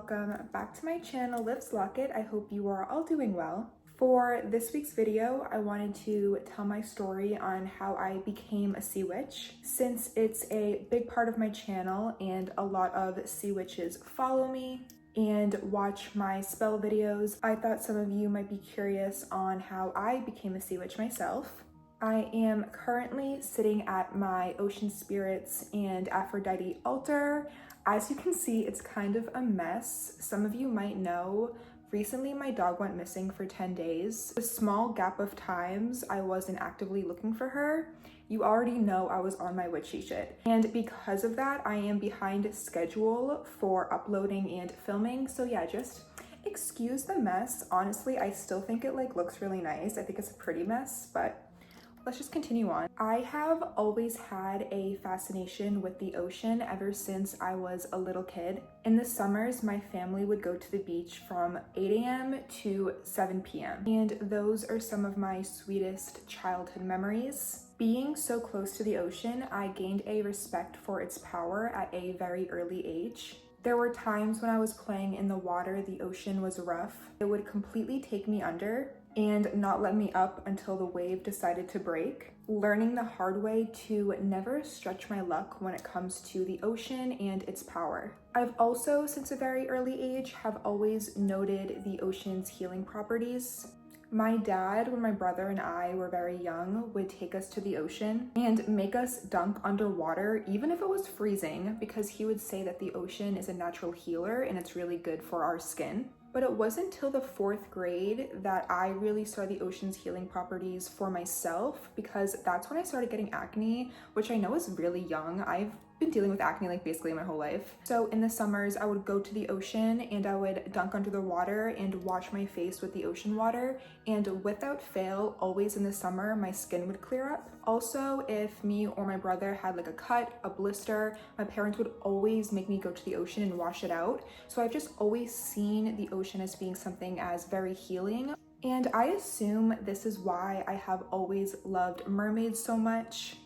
welcome back to my channel, Liv's Locket. I hope you are all doing well. For this week's video, I wanted to tell my story on how I became a sea witch. Since it's a big part of my channel and a lot of sea witches follow me and watch my spell videos, I thought some of you might be curious on how I became a sea witch myself. I am currently sitting at my Ocean Spirits and Aphrodite altar. As you can see, it's kind of a mess. Some of you might know, recently my dog went missing for 10 days. A small gap of times I wasn't actively looking for her. You already know I was on my witchy shit. And because of that, I am behind schedule for uploading and filming. So yeah, just excuse the mess. Honestly, I still think it looks really nice. I think it's a pretty mess, but let's just continue on. I have always had a fascination with the ocean ever since I was a little kid. In the summers, my family would go to the beach from 8 a.m. to 7 p.m. And those are some of my sweetest childhood memories. Being so close to the ocean, I gained a respect for its power at a very early age. There were times when I was playing in the water, the ocean was rough. It would completely take me under and not let me up until the wave decided to break. Learning the hard way to never stretch my luck when it comes to the ocean and its power. I've also, since a very early age, have always noted the ocean's healing properties. My dad, when my brother and I were very young, would take us to the ocean and make us dunk underwater, even if it was freezing, because he would say that the ocean is a natural healer and it's really good for our skin. But it wasn't until the 4th grade that I really saw the ocean's healing properties for myself, because that's when I started getting acne, which I know is really young. I've been dealing with acne basically my whole life. So in the summers, I would go to the ocean and I would dunk under the water and wash my face with the ocean water. And without fail, always in the summer, my skin would clear up. Also, if me or my brother had a cut, a blister, my parents would always make me go to the ocean and wash it out. So I've just always seen the ocean as being something as very healing. And I assume this is why I have always loved mermaids so much.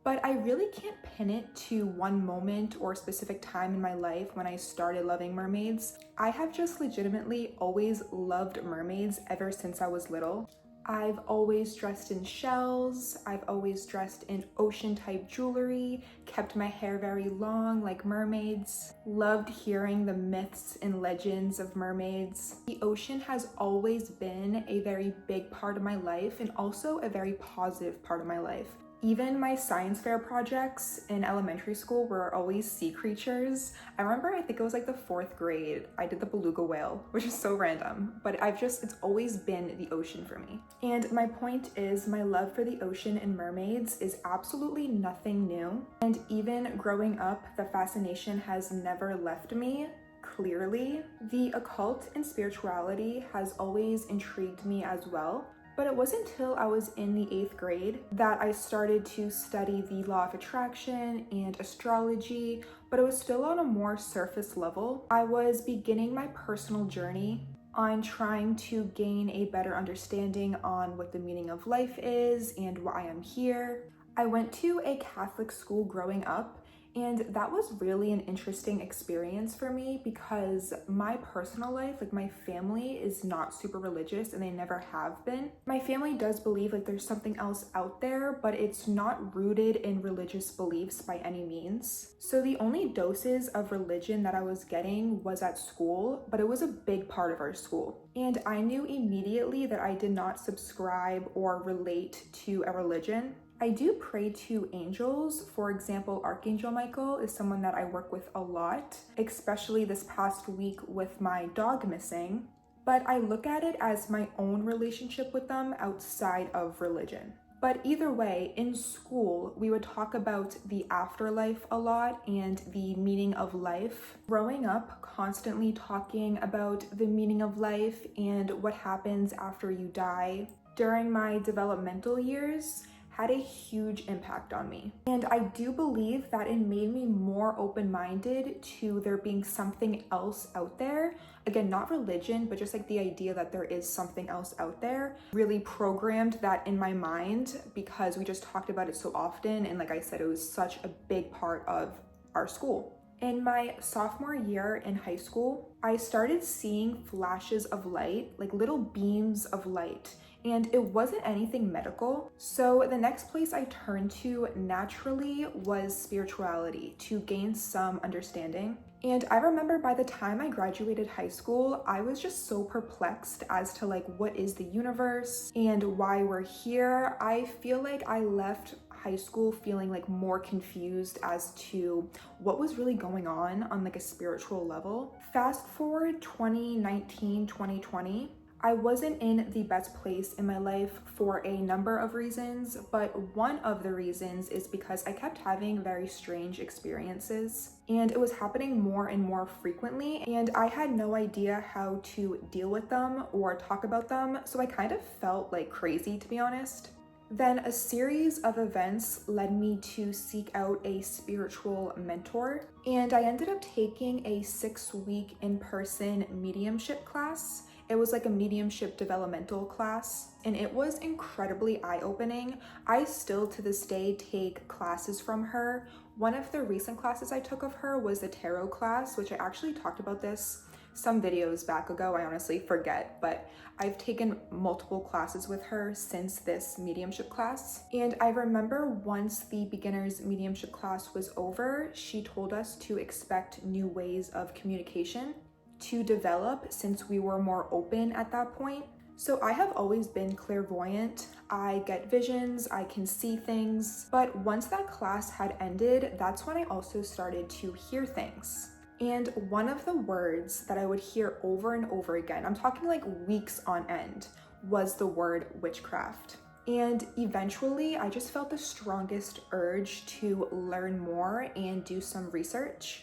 But I really can't pin it to one moment or specific time in my life when I started loving mermaids. I have just legitimately always loved mermaids ever since I was little. I've always dressed in shells, I've always dressed in ocean type jewelry, kept my hair very long like mermaids, loved hearing the myths and legends of mermaids. The ocean has always been a very big part of my life and also a very positive part of my life. Even my science fair projects in elementary school were always sea creatures. I remember, I think it was the 4th grade, I did the beluga whale, which is so random, but it's always been the ocean for me. And my point is, my love for the ocean and mermaids is absolutely nothing new. And even growing up, the fascination has never left me. Clearly, the occult and spirituality has always intrigued me as well. But it wasn't until I was in the 8th grade that I started to study the law of attraction and astrology, but it was still on a more surface level. I was beginning my personal journey on trying to gain a better understanding on what the meaning of life is and why I'm here. I went to a Catholic school growing up, and that was really an interesting experience for me because my personal life, my family is not super religious and they never have been. My family does believe there's something else out there, but it's not rooted in religious beliefs by any means. So the only doses of religion that I was getting was at school, but it was a big part of our school. And I knew immediately that I did not subscribe or relate to a religion. I do pray to angels. For example, Archangel Michael is someone that I work with a lot, especially this past week with my dog missing. But I look at it as my own relationship with them outside of religion. But either way, in school, we would talk about the afterlife a lot and the meaning of life. Growing up, constantly talking about the meaning of life and what happens after you die. During my developmental years, had a huge impact on me. And I do believe that it made me more open-minded to there being something else out there. Again, not religion, but just the idea that there is something else out there. Really programmed that in my mind because we just talked about it so often. And like I said, it was such a big part of our school. In my sophomore year in high school, I started seeing flashes of light, like little beams of light, and it wasn't anything medical. So the next place I turned to naturally was spirituality to gain some understanding. And I remember by the time I graduated high school, I was just so perplexed as to like, what is the universe and why we're here. I feel like I left high school feeling like more confused as to what was really going on like a spiritual level. Fast forward 2019, 2020, I wasn't in the best place in my life for a number of reasons, but one of the reasons is because I kept having very strange experiences, and it was happening more and more frequently, and I had no idea how to deal with them or talk about them, so I kind of felt like crazy, to be honest. Then a series of events led me to seek out a spiritual mentor, and I ended up taking a 6-week in-person mediumship class. It was like a mediumship developmental class, and it was incredibly eye-opening. I still to this day take classes from her. One of the recent classes I took of her was the tarot class, which I actually talked about this some videos back ago. I honestly forget, but I've taken multiple classes with her since this mediumship class. And I remember once the beginner's mediumship class was over, she told us to expect new ways of communication to develop since we were more open at that point. So I have always been clairvoyant. I get visions, I can see things, but once that class had ended, that's when I also started to hear things. And one of the words that I would hear over and over again, I'm talking like weeks on end, was the word witchcraft. And eventually I just felt the strongest urge to learn more and do some research,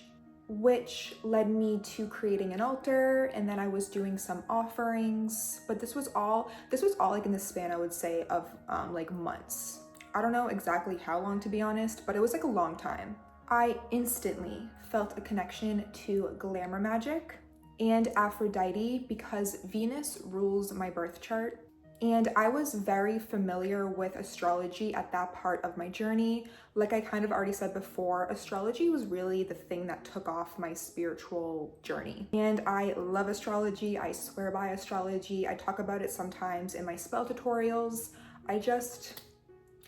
which led me to creating an altar, and then I was doing some offerings, but this was all like in the span, I would say, of like months. I don't know exactly how long, to be honest, but it was like a long time. I instantly felt a connection to glamour magic and Aphrodite because Venus rules my birth chart. And I was very familiar with astrology at that part of my journey. Like I kind of already said before, astrology was really the thing that took off my spiritual journey. And I love astrology. I swear by astrology. I talk about it sometimes in my spell tutorials.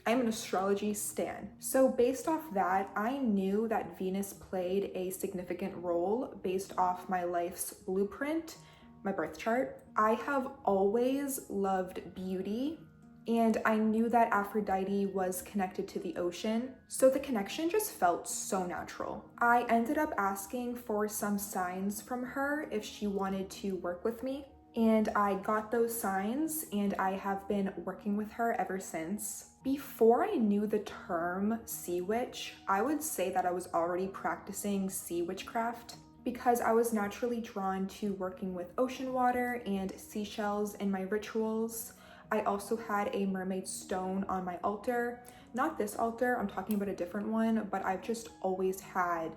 I'm an astrology stan. So based off that, I knew that Venus played a significant role based off my life's blueprint, my birth chart. I have always loved beauty, and I knew that Aphrodite was connected to the ocean, so the connection just felt so natural. I ended up asking for some signs from her if she wanted to work with me, and I got those signs, and I have been working with her ever since. Before I knew the term sea witch, I would say that I was already practicing sea witchcraft because I was naturally drawn to working with ocean water and seashells in my rituals. I also had a mermaid stone on my altar. Not this altar, I'm talking about a different one, but I've just always had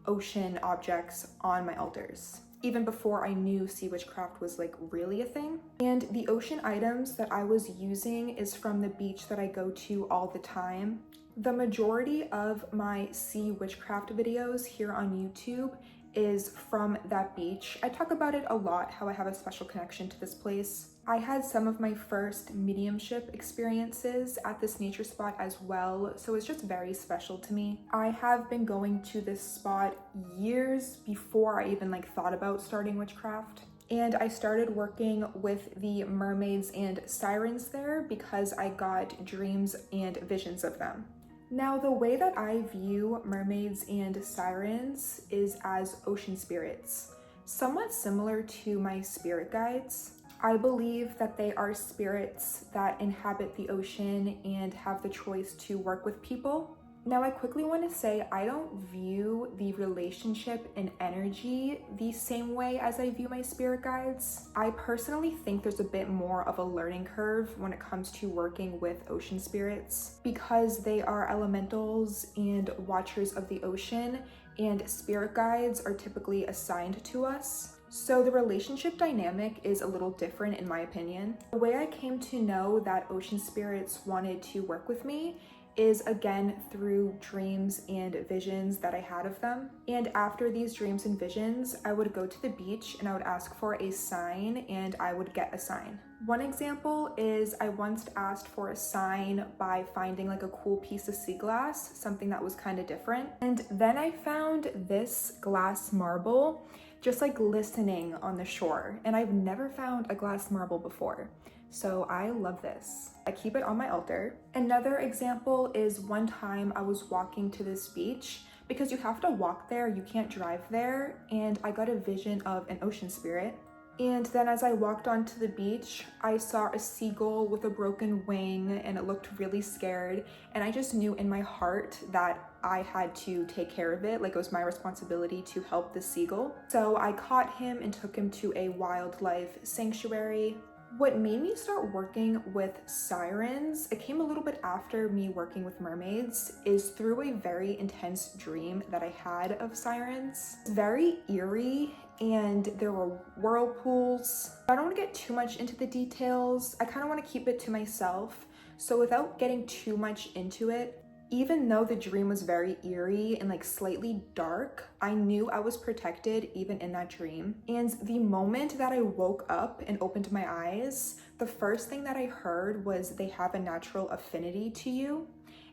ocean objects on my altars, even before I knew sea witchcraft was like really a thing. And the ocean items that I was using is from the beach that I go to all the time. The majority of my sea witchcraft videos here on YouTube is from that beach. I talk about it a lot, how I have a special connection to this place. I had some of my first mediumship experiences at this nature spot as well, so it's just very special to me. I have been going to this spot years before I even thought about starting witchcraft. And I started working with the mermaids and sirens there because I got dreams and visions of them. Now, the way that I view mermaids and sirens is as ocean spirits, somewhat similar to my spirit guides. I believe that they are spirits that inhabit the ocean and have the choice to work with people. Now, I quickly want to say I don't view the relationship and energy the same way as I view my spirit guides. I personally think there's a bit more of a learning curve when it comes to working with ocean spirits because they are elementals and watchers of the ocean, and spirit guides are typically assigned to us. So the relationship dynamic is a little different in my opinion. The way I came to know that ocean spirits wanted to work with me is again through dreams and visions that I had of them. And after these dreams and visions, I would go to the beach and I would ask for a sign and I would get a sign. One example is I once asked for a sign by finding like a cool piece of sea glass, something that was kind of different. And then I found this glass marble just like glistening on the shore. And I've never found a glass marble before. So I love this. I keep it on my altar. Another example is one time I was walking to this beach because you have to walk there, you can't drive there. And I got a vision of an ocean spirit. And then as I walked onto the beach, I saw a seagull with a broken wing and it looked really scared. And I just knew in my heart that I had to take care of it. Like it was my responsibility to help the seagull. So I caught him and took him to a wildlife sanctuary. What made me start working with sirens, it came a little bit after me working with mermaids, is through a very intense dream that I had of sirens. It's very eerie and there were whirlpools. I don't want to get too much into the details. I kind of want to keep it to myself. So without getting too much into it, even though the dream was very eerie and like slightly dark, I knew I was protected even in that dream. And the moment that I woke up and opened my eyes, the first thing that I heard was they have a natural affinity to you.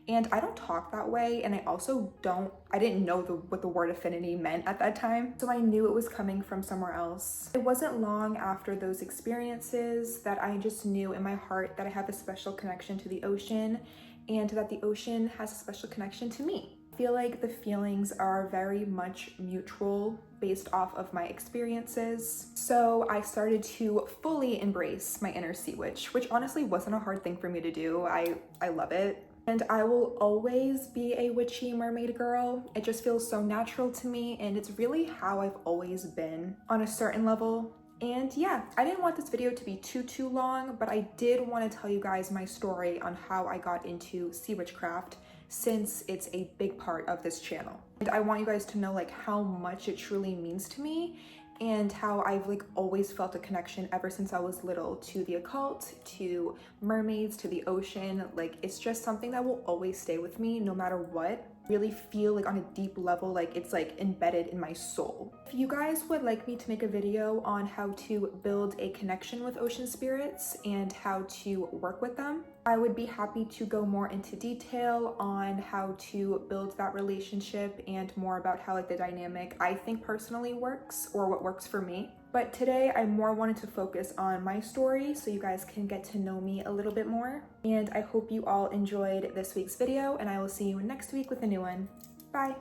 And I don't talk that way, and I didn't know what the word affinity meant at that time, so I knew it was coming from somewhere else. It wasn't long after those experiences that I just knew in my heart that I have a special connection to the ocean, and that the ocean has a special connection to me. I feel like the feelings are very much mutual based off of my experiences. So I started to fully embrace my inner sea witch, which honestly wasn't a hard thing for me to do. I love it. And I will always be a witchy mermaid girl. It just feels so natural to me, and it's really how I've always been on a certain level. And yeah, I didn't want this video to be too long, but I did want to tell you guys my story on how I got into sea witchcraft, since it's a big part of this channel. And I want you guys to know like how much it truly means to me, and how I've like always felt a connection ever since I was little to the occult, to mermaids, to the ocean. Like it's just something that will always stay with me no matter what. Really feel like on a deep level like it's like embedded in my soul. If you guys would like me to make a video on how to build a connection with ocean spirits and how to work with them, I would be happy to go more into detail on how to build that relationship and more about how like the dynamic I think personally works, or what works for me. But today I more wanted to focus on my story so you guys can get to know me a little bit more. And I hope you all enjoyed this week's video, and I will see you next week with a new one. Bye.